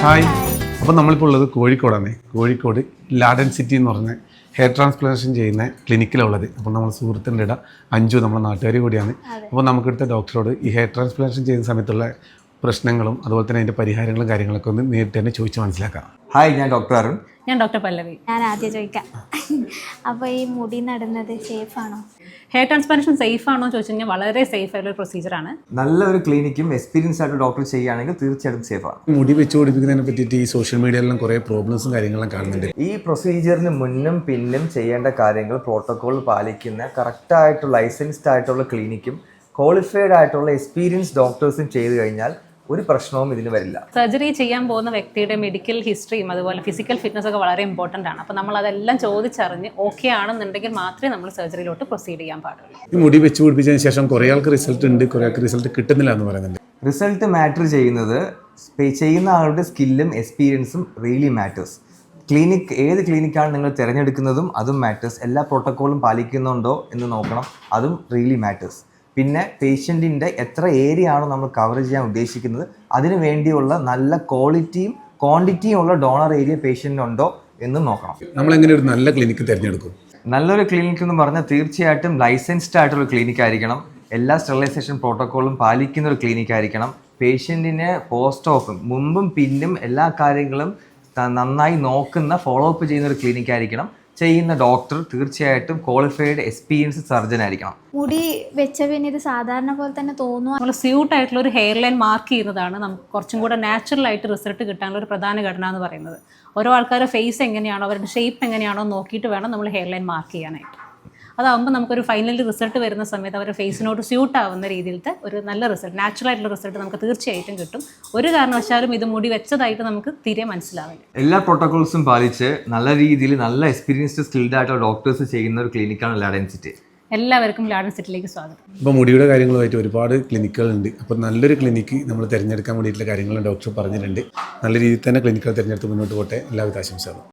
Hi. അപ്പോൾ നമ്മളിപ്പോൾ ഉള്ളത് കോഴിക്കോടാണ്. കോഴിക്കോട് ലാഡൻ സിറ്റി എന്ന് പറഞ്ഞ ഹെയർ ട്രാൻസ്പ്ലാന്റേഷൻ ചെയ്യുന്ന ക്ലിനിക്കിലുള്ളത്. അപ്പോൾ നമ്മൾ സുഹൃത്തിൻ്റെ ഇട അഞ്ചു നമ്മുടെ നാട്ടുകാർ കൂടിയാണ്. അപ്പോൾ നമുക്കെടുത്ത ഡോക്ടറോട് ഈ ഹെയർ ട്രാൻസ്പ്ലാന്റേഷൻ ചെയ്യുന്ന സമയത്തുള്ള പ്രശ്നങ്ങളും അതുപോലെ തന്നെ അതിൻ്റെ പരിഹാരങ്ങളും കാര്യങ്ങളൊക്കെ ഒന്ന് നേരിട്ട് തന്നെ ചോദിച്ച് മനസ്സിലാക്കാം. ഹായ്, ഞാൻ ഡോക്ടർ അരുൺ. ഞാൻ ഡോക്ടർ പല്ലവി. ഞാൻ ആദ്യം ചോദിക്കാം, അപ്പോൾ ഈ മുടി നടുന്നത് സേഫാണോ? ഹെയർ ട്രാൻസ്പ്ലാന്റേഷൻ സേഫ് ആണോ എന്ന് ചോദിച്ചു കഴിഞ്ഞാൽ വളരെ സേഫ് ആയിട്ടുള്ള ഒരു പ്രൊസീജിയറാണ്. നല്ലൊരു ക്ലിനിക്കും എക്സ്പീരിയൻസ് ആയിട്ട് ഡോക്ടർ ചെയ്യുകയാണെങ്കിൽ തീർച്ചയായിട്ടും സേഫാണ്. മുടി വെച്ച് പിടിപ്പിക്കുന്നതിനെ പറ്റിയിട്ട് ഈ സോഷ്യൽ മീഡിയയിലെല്ലാം കുറേ പ്രോബ്ലംസും കാര്യങ്ങളും കാണുന്നുണ്ട്. ഈ പ്രൊസീജിയറിന് മുന്നും പിന്നും ചെയ്യേണ്ട കാര്യങ്ങൾ പ്രോട്ടോകോൾ പാലിക്കുന്ന കറക്റ്റായിട്ടുള്ള ലൈസൻസ്ഡ് ആയിട്ടുള്ള ക്ലിനിക്കും ക്വാളിഫൈഡ് ആയിട്ടുള്ള എക്സ്പീരിയൻസ് ഡോക്ടേഴ്സും ചെയ്തു കഴിഞ്ഞാൽ ഒരു പ്രശ്നവും ഇതിന് വരില്ല. സർജറി ചെയ്യാൻ പോകുന്ന വ്യക്തിയുടെ മെഡിക്കൽ ഹിസ്റ്ററിയും അതുപോലെ ഫിസിക്കൽ ഫിറ്റ്നസ് ഒക്കെ വളരെ ഇമ്പോർട്ടൻ്റ് ആണ്. അപ്പോൾ നമ്മൾ അതെല്ലാം ചോദിച്ചറിഞ്ഞ് ഓക്കെ ആണെന്നുണ്ടെങ്കിൽ മാത്രമേ നമ്മൾ സർജറിയിലോട്ട് പ്രൊസീഡ് ചെയ്യാൻ പാടുള്ളൂ. ഈ മുടി വെച്ച് പിടിപ്പിച്ചതിന് ശേഷം കുറേ ആൾക്ക് റിസൾട്ട് ഉണ്ട്, കുറേ ആൾക്ക് റിസൾട്ട് കിട്ടുന്നില്ല എന്ന് പറയുന്നുണ്ട്. റിസൾട്ട് മാറ്റർ ചെയ്യുന്നത് ചെയ്യുന്ന ആളുടെ സ്കില്ലും എക്സ്പീരിയൻസും റിയലി മാറ്റേഴ്സ്. ഏത് ക്ലിനിക്കാണ് നിങ്ങൾ തിരഞ്ഞെടുക്കുന്നതും അതും മാറ്റേഴ്സ്. എല്ലാ പ്രോട്ടോക്കോളും പാലിക്കുന്നുണ്ടോ എന്ന് നോക്കണം, അതും റിയലി മാറ്റേഴ്സ്. പിന്നെ പേഷ്യൻറ്റിൻ്റെ എത്ര ഏരിയ ആണോ നമ്മൾ കവർ ചെയ്യാൻ ഉദ്ദേശിക്കുന്നത് അതിന് വേണ്ടിയുള്ള നല്ല ക്വാളിറ്റിയും ക്വാണ്ടിറ്റിയും ഉള്ള ഡോണർ ഏരിയ പേഷ്യൻറ്റിനുണ്ടോ എന്നും നോക്കണം. നമ്മളെങ്ങനെ ഒരു നല്ല ക്ലിനിക്ക് തിരഞ്ഞെടുക്കും? നല്ലൊരു ക്ലിനിക്ക് എന്ന് പറഞ്ഞാൽ തീർച്ചയായിട്ടും ലൈസൻസ്ഡ് ആയിട്ടുള്ള ക്ലിനിക്ക് ആയിരിക്കണം. എല്ലാ സ്റ്റെറിലൈസേഷൻ പ്രോട്ടോക്കോളും പാലിക്കുന്ന ഒരു ക്ലിനിക്ക് ആയിരിക്കണം. പേഷ്യൻറ്റിന് പോസ്റ്റ് ഓഫും മുമ്പും പിന്നും എല്ലാ കാര്യങ്ങളും നന്നായി നോക്കുന്ന ഫോളോ അപ്പ് ചെയ്യുന്ന ഒരു ക്ലിനിക്ക് ആയിരിക്കണം. ചെയ്യുന്ന ഡോക്ടർ തീർച്ചയായിട്ടും ക്വാളിഫൈഡ് എക്സ്പീരിയൻസ് സർജൻ ആയിരിക്കണം. മുടി വെച്ച പിന്നെ ഇത് സാധാരണ പോലെ തന്നെ തോന്നുക. നമ്മൾ സ്യൂട്ട് ആയിട്ടുള്ള ഒരു ഹെയർ ലൈൻ മാർക്ക് ചെയ്യുന്നതാണ് നമുക്ക് കുറച്ചും കൂടെ നാച്ചുറൽ ആയിട്ട് റിസൾട്ട് കിട്ടാനുള്ള ഒരു പ്രധാന ഘടന എന്ന് പറയുന്നത്. ഓരോ ആൾക്കാരുടെ ഫേസ് എങ്ങനെയാണോ അവരുടെ ഷേപ്പ് എങ്ങനെയാണോ നോക്കിയിട്ട് വേണം നമ്മൾ ഹെയർ ലൈൻ മാർക്ക് ചെയ്യാനായിട്ട്. അതാകുമ്പോൾ നമുക്കൊരു ഫൈനലി റിസൾട്ട് വരുന്ന സമയത്ത് അവരുടെ ഫേസിനോട് സ്യൂട്ട് ആവുന്ന രീതിയിലത്തെ ഒരു നല്ല റിസൾട്ട്, നാച്ചുറൽ ആയിട്ടുള്ള റിസൾട്ട് നമുക്ക് തീർച്ചയായിട്ടും കിട്ടും. ഒരു കാരണവശാലും ഇത് മുടി വെച്ചതായിട്ട് നമുക്ക് തീരെ മനസ്സിലാവില്ല. എല്ലാ പ്രോട്ടോകോൾസും പാലിച്ച് നല്ല രീതിയിൽ നല്ല എക്സ്പീരിയൻസ്ഡ് സ്കിൽഡ് ആയിട്ടുള്ള ഡോക്ടേഴ്സ് ചെയ്യുന്ന ഒരു ക്ലിനിക്കാണ് ലാഡൻ സിറ്റി. എല്ലാവർക്കും ലാഡൻ സിറ്റിയിലേക്ക് സ്വാഗതം. ഇപ്പോൾ മുടിയുടെ കാര്യങ്ങളുമായിട്ട് ഒരുപാട് ക്ലിനിക്കുകളുണ്ട്. അപ്പോൾ നല്ലൊരു ക്ലിനിക്ക് നമ്മൾ തിരഞ്ഞെടുക്കാൻ വേണ്ടിയിട്ടുള്ള കാര്യങ്ങളും ഡോക്ടർ പറഞ്ഞിട്ടുണ്ട്. നല്ല രീതിയിൽ തന്നെ ക്ലിനിക്കുകൾ തിരഞ്ഞെടുത്ത് മുന്നോട്ട് പോട്ടെ. എല്ലാവിധ ആശംസകളും.